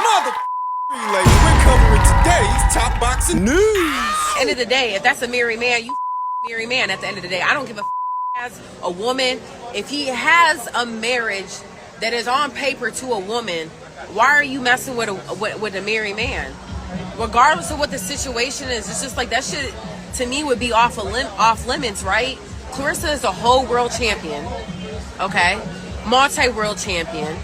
mother relay. We're covering today's top boxing news. End of the day, if that's a married man, you married man. At the end of the day, I don't give a as a woman. If he has a marriage that is on paper to a woman, why are you messing with a married man? Regardless of what the situation is, it's just like that shit to me would be off limits, right? Clarissa is a whole world champion, okay? Multi-world champion.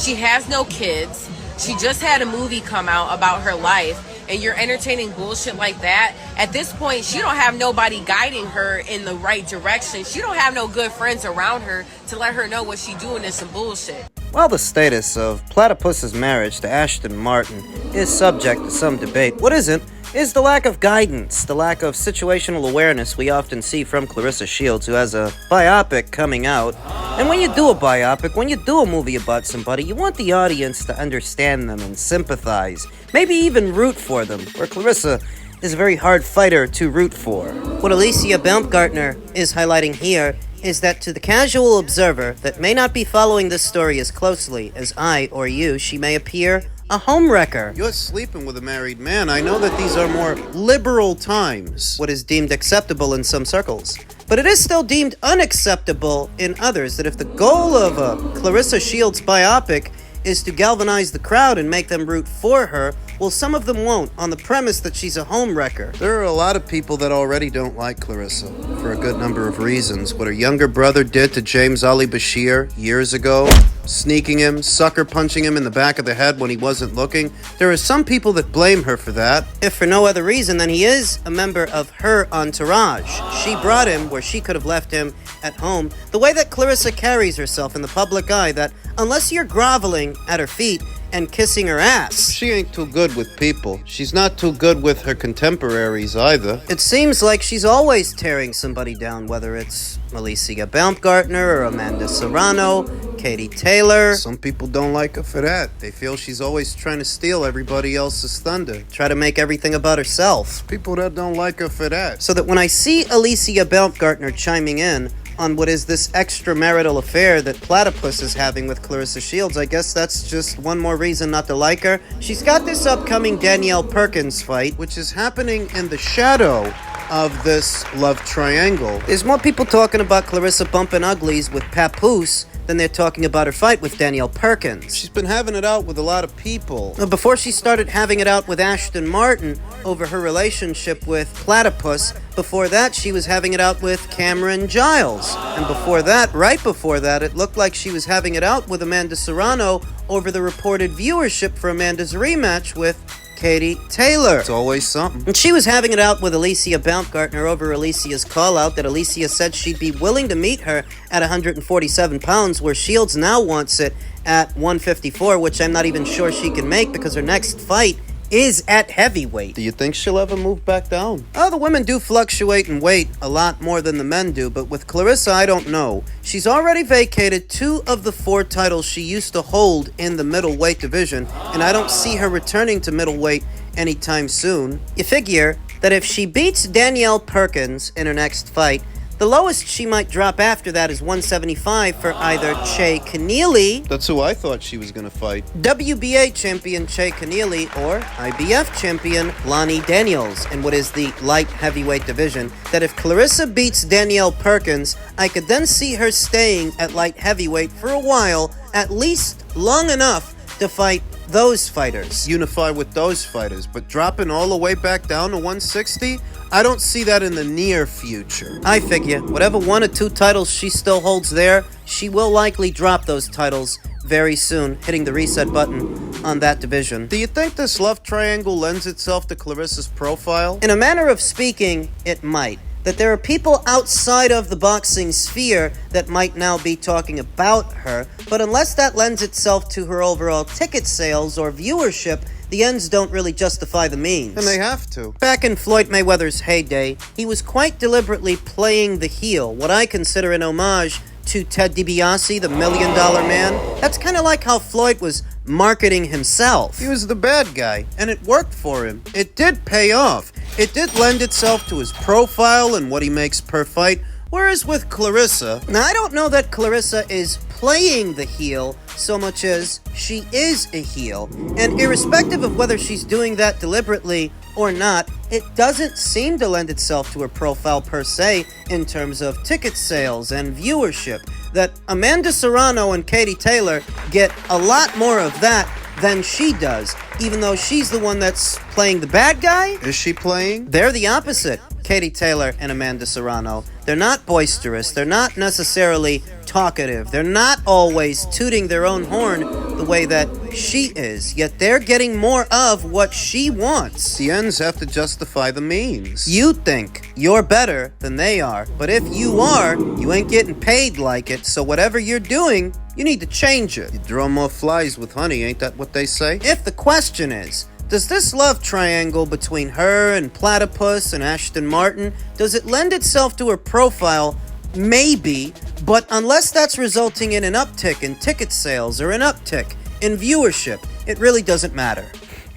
She has no kids. She just had a movie come out about her life, and you're entertaining bullshit like that. At this point, she don't have nobody guiding her in the right direction. She don't have no good friends around her to let her know what she doing is some bullshit. While the status of Platypus's marriage to Ashton Martin is subject to some debate, what isn't is the lack of guidance, the lack of situational awareness we often see from Clarissa Shields, who has a biopic coming out. And when you do a biopic, when you do a movie about somebody, you want the audience to understand them and sympathize, maybe even root for them, where Clarissa is a very hard fighter to root for. What Alicia Baumgardner is highlighting here is that to the casual observer that may not be following this story as closely as I or you, she may appear a homewrecker. You're sleeping with a married man. I know that these are more liberal times, what is deemed acceptable in some circles. But it is still deemed unacceptable in others, that if the goal of a Clarissa Shields biopic is to galvanize the crowd and make them root for her, well, some of them won't, on the premise that she's a homewrecker. There are a lot of people that already don't like Clarissa, for a good number of reasons. What her younger brother did to James Ali Bashir years ago, sneaking him, sucker punching him in the back of the head when he wasn't looking. There are some people that blame her for that. If for no other reason than he is a member of her entourage. She brought him where she could have left him at home. The way that Clarissa carries herself in the public eye, that unless you're groveling at her feet and kissing her ass, she ain't too good with people. She's not too good with her contemporaries either. It seems like she's always tearing somebody down, whether it's Alicia Baumgardner or Amanda Serrano, Katie Taylor. Some people don't like her for that. They feel she's always trying to steal everybody else's thunder, try to make everything about herself. People that don't like her for that. So that when I see Alicia Baumgardner chiming in on what is this extramarital affair that Platypus is having with Clarissa Shields, I guess that's just one more reason not to like her. She's got this upcoming Danielle Perkins fight, which is happening in the shadow of this love triangle. There's more people talking about Clarissa bumping uglies with Papoose than they're talking about her fight with Danielle Perkins. She's been having it out with a lot of people. Before she started having it out with Ashton Martin over her relationship with Platypus, before that she was having it out with Cameron Giles. And before that, right before that, it looked like she was having it out with Amanda Serrano over the reported viewership for Amanda's rematch with Katie Taylor. It's always something. And she was having it out with Alicia Baumgardner over Alicia's call-out that Alicia said she'd be willing to meet her at 147 pounds, where Shields now wants it at 154, which I'm not even sure she can make because her next fight is at heavyweight. Do you think she'll ever move back down? Oh, the women do fluctuate in weight a lot more than the men do, but with Clarissa, I don't know. She's already vacated 2 of the 4 titles she used to hold in the middleweight division, and I don't see her returning to middleweight anytime soon. You figure that if she beats Danielle Perkins in her next fight, the lowest she might drop after that is 175 for either Che Keneally. That's who I thought she was going to fight. WBA champion Che Keneally or IBF champion Lonnie Daniels in what is the light heavyweight division. That if Clarissa beats Danielle Perkins, I could then see her staying at light heavyweight for a while, at least long enough to fight those fighters. Unify with those fighters, but dropping all the way back down to 160? I don't see that in the near future. I figure whatever 1 or 2 titles she still holds there, she will likely drop those titles very soon, hitting the reset button on that division. Do you think this love triangle lends itself to Clarissa's profile? In a manner of speaking, it might. That there are people outside of the boxing sphere that might now be talking about her, but unless that lends itself to her overall ticket sales or viewership, the ends don't really justify the means. And they have to. Back in Floyd Mayweather's heyday, he was quite deliberately playing the heel, what I consider an homage to Ted DiBiase, the $1 Million Man. That's kind of like how Floyd was marketing himself. He was the bad guy, and it worked for him. It did pay off. It did lend itself to his profile and what he makes per fight. Whereas with Clarissa, now I don't know that Clarissa is playing the heel so much as she is a heel. And irrespective of whether she's doing that deliberately or not, it doesn't seem to lend itself to her profile per se in terms of ticket sales and viewership. That Amanda Serrano and Katie Taylor get a lot more of that than she does, even though she's the one that's playing the bad guy. Is she playing? They're the opposite, Katie Taylor and Amanda Serrano. They're not boisterous, they're not necessarily talkative, they're not always tooting their own horn the way that she is, yet they're getting more of what she wants. The ends have to justify the means. You think you're better than they are, but if you are, you ain't getting paid like it, so whatever you're doing, you need to change it. You draw more flies with honey, ain't that what they say? If the question is, does this love triangle between her and Platypus and Ashton Martin, does it lend itself to her profile? Maybe, but unless that's resulting in an uptick in ticket sales or an uptick in viewership, it really doesn't matter.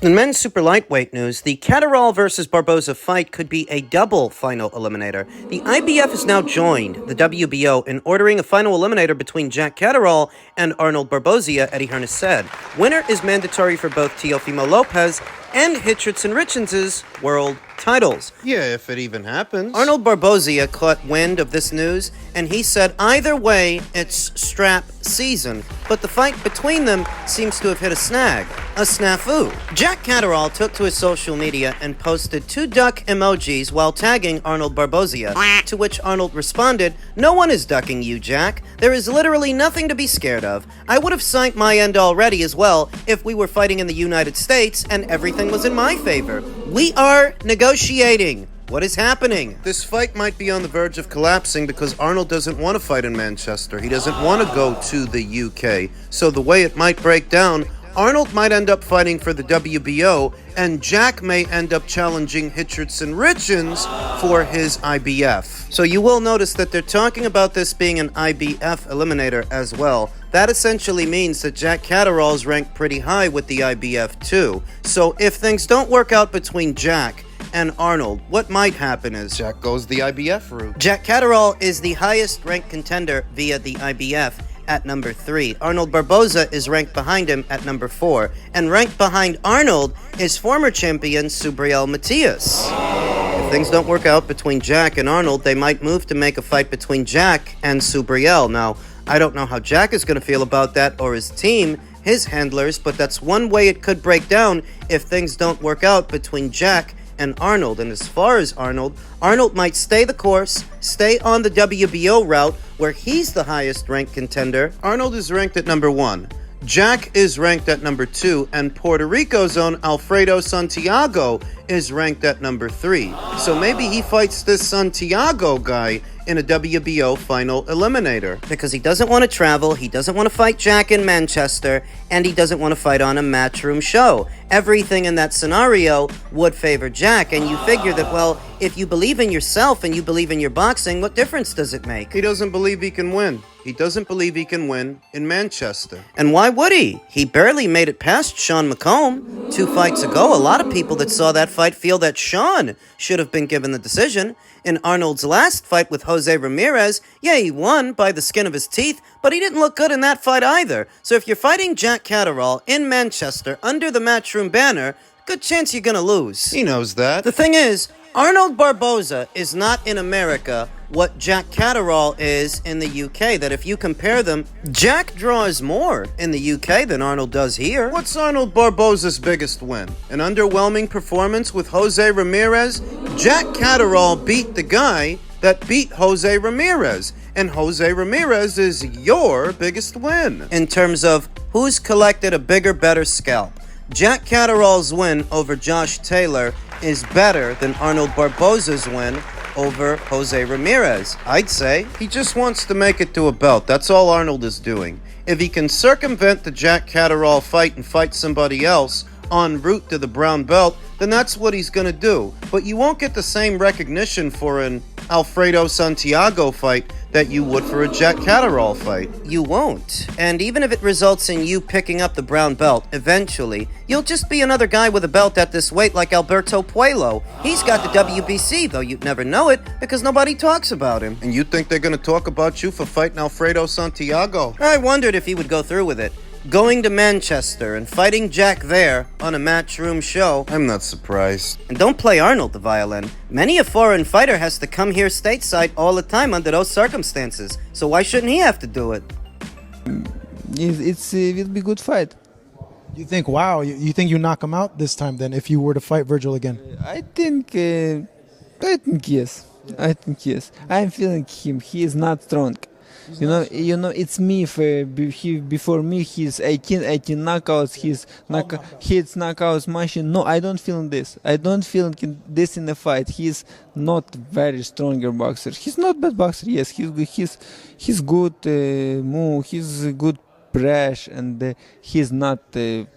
In men's super lightweight news, the Catterall versus Barboza fight could be a double final eliminator. The IBF has now joined the WBO in ordering a final eliminator between Jack Catterall and Arnold Barboza, Eddie Hearn has said. Winner is mandatory for both Teofimo Lopez and Richardson Richardson's world titles. Yeah, if it even happens. Arnold Barboza caught wind of this news, and he said either way, it's strap season. But the fight between them seems to have hit a snag, a snafu. Jack Catterall took to his social media and posted 2 duck emojis while tagging Arnold Barboza, to which Arnold responded, "No one is ducking you, Jack. There is literally nothing to be scared of. I would have signed my end already as well if we were fighting in the United States and everything was in my favor. We are negotiating. What is happening?" This fight might be on the verge of collapsing because Arnold doesn't want to fight in Manchester. He doesn't want to go to the UK. So the way it might break down, Arnold might end up fighting for the WBO, and Jack may end up challenging Richardson Richards for his IBF. So you will notice that they're talking about this being an IBF eliminator as well. That essentially means that Jack Catterall's ranked pretty high with the IBF too. So if things don't work out between Jack and Arnold, what might happen is Jack goes the IBF route. Jack Catterall is the highest ranked contender via the IBF at number 3. Arnold Barboza is ranked behind him at number 4. And ranked behind Arnold is former champion Subriel Matias. If things don't work out between Jack and Arnold, they might move to make a fight between Jack and Subriel. Now, I don't know how Jack is going to feel about that, or his team, his handlers, but that's one way it could break down if things don't work out between Jack and Arnold. And as far as Arnold might stay the course, stay on the WBO route where he's the highest ranked contender. Arnold is ranked at number 1. Jack is ranked at number 2, and Puerto Rico's own Alfredo Santiago is ranked at number 3. So maybe he fights this Santiago guy in a WBO final eliminator. Because he doesn't want to travel, he doesn't want to fight Jack in Manchester, and he doesn't want to fight on a Matchroom show. Everything in that scenario would favor Jack, and you figure that, well, if you believe in yourself and you believe in your boxing, what difference does it make? He doesn't believe he can win. He doesn't believe he can win in Manchester. And why would he? He barely made it past Sean McComb 2 fights ago. A lot of people that saw that fight feel that Sean should have been given the decision. In Arnold's last fight with Jose Ramirez, yeah, he won by the skin of his teeth, but he didn't look good in that fight either. So if you're fighting Jack Catterall in Manchester under the Matchroom banner, good chance you're gonna lose. He knows that. The thing is, Arnold Barboza is not in America what Jack Catterall is in the UK. That if you compare them, Jack draws more in the UK than Arnold does here. What's Arnold Barboza's biggest win? An underwhelming performance with Jose Ramirez? Jack Catterall beat the guy that beat Jose Ramirez, and Jose Ramirez is your biggest win. In terms of who's collected a bigger, better scalp, Jack Catterall's win over Josh Taylor is better than Arnold Barboza's win over Jose Ramirez, I'd say. He just wants to make it to a belt. That's all Arnold is doing. If he can circumvent the Jack Catterall fight and fight somebody else en route to the brown belt, then that's what he's going to do. But you won't get the same recognition for an Alfredo Santiago fight that you would for a Jack Catterall fight. You won't. And even if it results in you picking up the brown belt, eventually, you'll just be another guy with a belt at this weight like Alberto Puello. He's got the WBC, though you'd never know it because nobody talks about him. And you think they're going to talk about you for fighting Alfredo Santiago? I wondered if he would go through with it. Going to Manchester and fighting Jack there on a Matchroom show. I'm not surprised. And don't play Arnold the violin. Many a foreign fighter has to come here stateside all the time under those circumstances. So why shouldn't he have to do it? It will be good fight. You think, wow, you think you knock him out this time then if you were to fight Virgil again? I think yes. I think yes. I'm feeling him. He is not strong. You know, it's me. Before me, he's 18 knockouts. He's knockouts machine. No, I don't feel this. I don't feel this in the fight. He's not very stronger boxer. He's not bad boxer. Yes, he's good move. He's a good press, and he's not big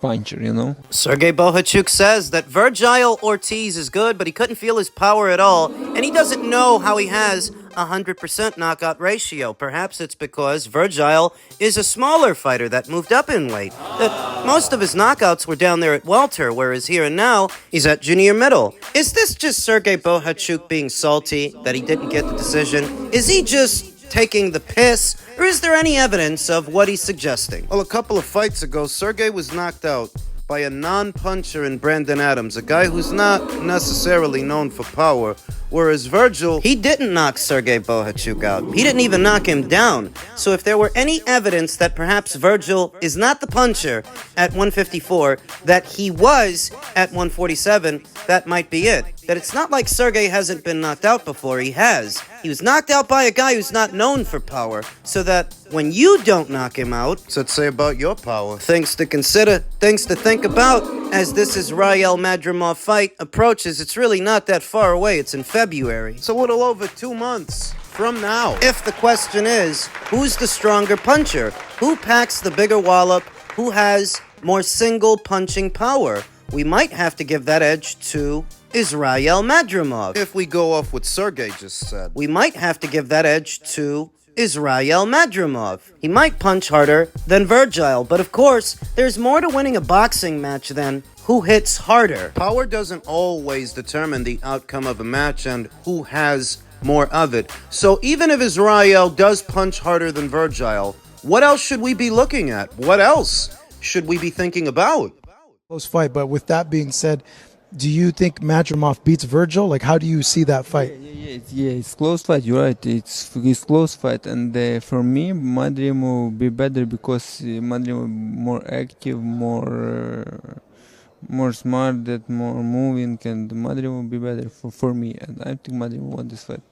puncher, you know. Sergey Bohachuk says that Virgil Ortiz is good, but he couldn't feel his power at all, and he doesn't know how he has 100% knockout ratio. Perhaps it's because Virgil is a smaller fighter that moved up in weight. That most of his knockouts were down there at welter, whereas here and now, he's at junior middle. Is this just Sergey Bohachuk being salty that he didn't get the decision? Is he just taking the piss, or is there any evidence of what he's suggesting? Well, a couple of fights ago, Sergey was knocked out by a non-puncher in Brandon Adams, a guy who's not necessarily known for power, whereas Virgil... He didn't knock Sergey Bohachuk out. He didn't even knock him down. So if there were any evidence that perhaps Virgil is not the puncher at 154, that he was at 147, that might be it. That it's not like Sergey hasn't been knocked out before. He has. He was knocked out by a guy who's not known for power, so that when you don't knock him out... What's that say about your power? Things to consider, things to think about, as this Israel-Madrimov fight approaches. It's really not that far away. It's in February. So a little over 2 months from now. If the question is, who's the stronger puncher? Who packs the bigger wallop? Who has more single punching power? We might have to give that edge to Israel-Madrimov. If we go off what Sergey just said. We might have to give that edge to Israel-Madrimov. He might punch harder than Virgil, but of course, there's more to winning a boxing match than who hits harder. Power doesn't always determine the outcome of a match and who has more of it. So even if Israel does punch harder than Virgil, what else should we be looking at? What else should we be thinking about? Close fight, but with that being said, do you think Madrimov beats Virgil? Like, how do you see that fight? Yeah, it's close fight. You're right. It's close fight, and for me, Madrimov will be better because Madrimov more active, more smart, that more moving, and Madrimov will be better for me. And I think Madrimov won this fight.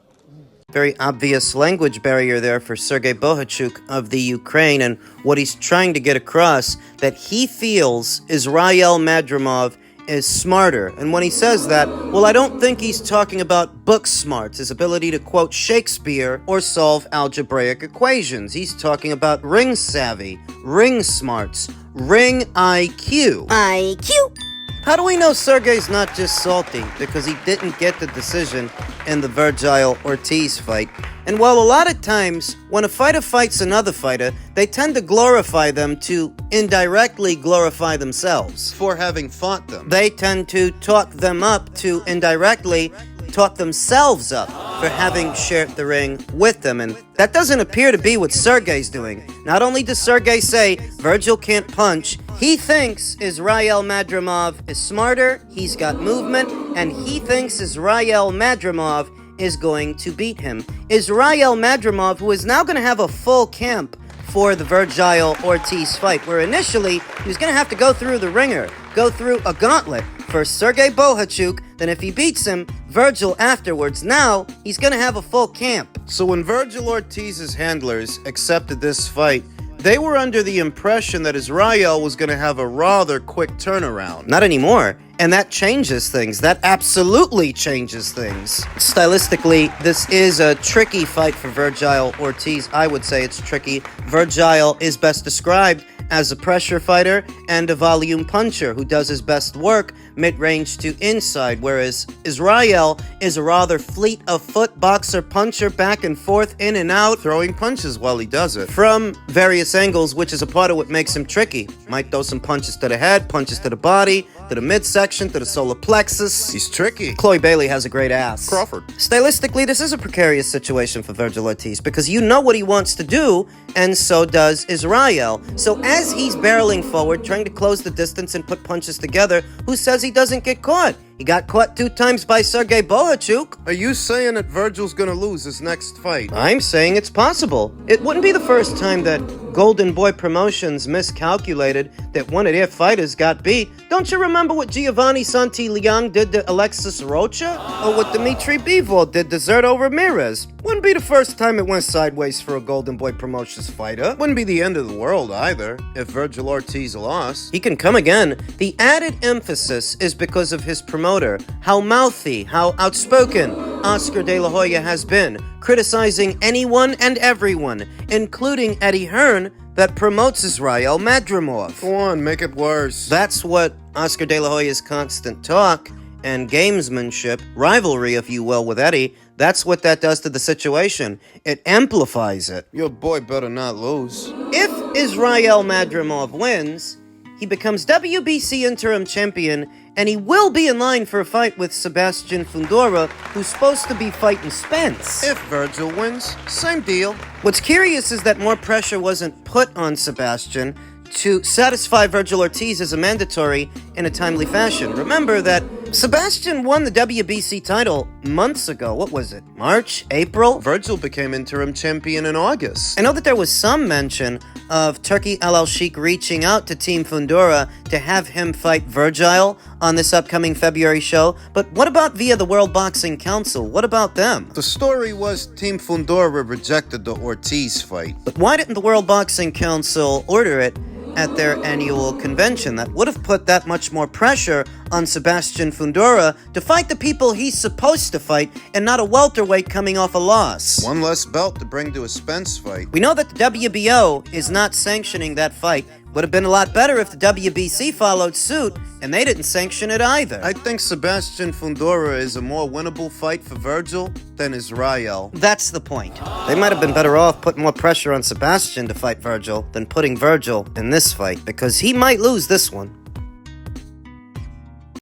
Very obvious language barrier there for Sergey Bohachuk of the Ukraine, and what he's trying to get across, that he feels Israel-Madrimov is smarter. And when he says that, well, I don't think he's talking about book smarts, his ability to quote Shakespeare or solve algebraic equations. He's talking about ring savvy, ring smarts, ring IQ. IQ. How do we know Sergey's not just salty because he didn't get the decision in the Virgil-Ortiz fight? And while a lot of times, when a fighter fights another fighter, they tend to glorify them to indirectly glorify themselves. For having fought them. They tend to talk them up to indirectly talk themselves up for having shared the ring with them, and that doesn't appear to be what Sergey's doing. Not only does Sergey say Virgil can't punch, he thinks Israel-Madrimov is smarter, he's got movement, and he thinks Israel-Madrimov is going to beat him. Israel-Madrimov, who is now going to have a full camp for the Virgil-Ortiz fight, where initially he was going to have to go through the ringer, go through a gauntlet. First Sergey Bohachuk, then if he beats him, Virgil afterwards. Now, he's going to have a full camp. So when Virgil Ortiz's handlers accepted this fight, they were under the impression that Israel was going to have a rather quick turnaround. Not anymore. And that changes things. That absolutely changes things. Stylistically, this is a tricky fight for Virgil Ortiz. I would say it's tricky. Virgil is best described as a pressure fighter and a volume puncher who does his best work mid-range to inside, whereas Israel is a rather fleet-of-foot boxer puncher back and forth, in and out, Throwing punches while he does it. from various angles, which is a part of what makes him tricky. Might throw some punches to the head, punches to the body, to the midsection, to the solar plexus. He's tricky. Chloe Bailey has a great ass. Crawford. Stylistically, this is a precarious situation for Virgil Ortiz because you know what he wants to do, and so does Israel. So as he's barreling forward, trying to close the distance and put punches together, who says he doesn't get caught? He got caught 2 times by Sergey Bohachuk. Are you saying that Virgil's gonna lose his next fight? I'm saying it's possible. It wouldn't be the first time that Golden Boy Promotions miscalculated that one of their fighters got beat. Don't you remember what Giovanni Santillán did to Alexis Rocha? Or what Dmitry Bivol did to Zerto Ramirez? Wouldn't be the first time it went sideways for a Golden Boy Promotions fighter. Wouldn't be the end of the world either if Virgil Ortiz lost. He can come again. The added emphasis is because of his promoter, how mouthy, how outspoken Oscar De La Hoya has been, criticizing anyone and everyone, including Eddie Hearn, that promotes Catterall-Madrimov. Go on, make it worse. That's what Oscar De La Hoya's constant talk and gamesmanship, rivalry, if you will, with Eddie, that's what that does to the situation. It amplifies it. Your boy better not lose. If Catterall-Madrimov wins, he becomes WBC interim champion, and he will be in line for a fight with Sebastian Fundora, who's supposed to be fighting Spence. If Virgil wins, same deal. What's curious is that more pressure wasn't put on Sebastian to satisfy Virgil Ortiz as a mandatory in a timely fashion. Remember that Sebastian won the WBC title months ago. What was it? March? April? Virgil became interim champion in August. I know that there was some mention of Turki Al-Sheikh reaching out to Team Fundora to have him fight Virgil on this upcoming February show, but what about via the World Boxing Council? What about them? The story was Team Fundora rejected the Ortiz fight. But why didn't the World Boxing Council order it at their annual convention? That would have put that much more pressure on Sebastian Fundora to fight the people he's supposed to fight and not a welterweight coming off a loss. One less belt to bring to a Spence fight. We know that the WBO is not sanctioning that fight. Would have been a lot better if the WBC followed suit, and they didn't sanction it either. I think Sebastian Fundora is a more winnable fight for Virgil than Israel. That's the point. They might have been better off putting more pressure on Sebastian to fight Virgil than putting Virgil in this fight, because he might lose this one.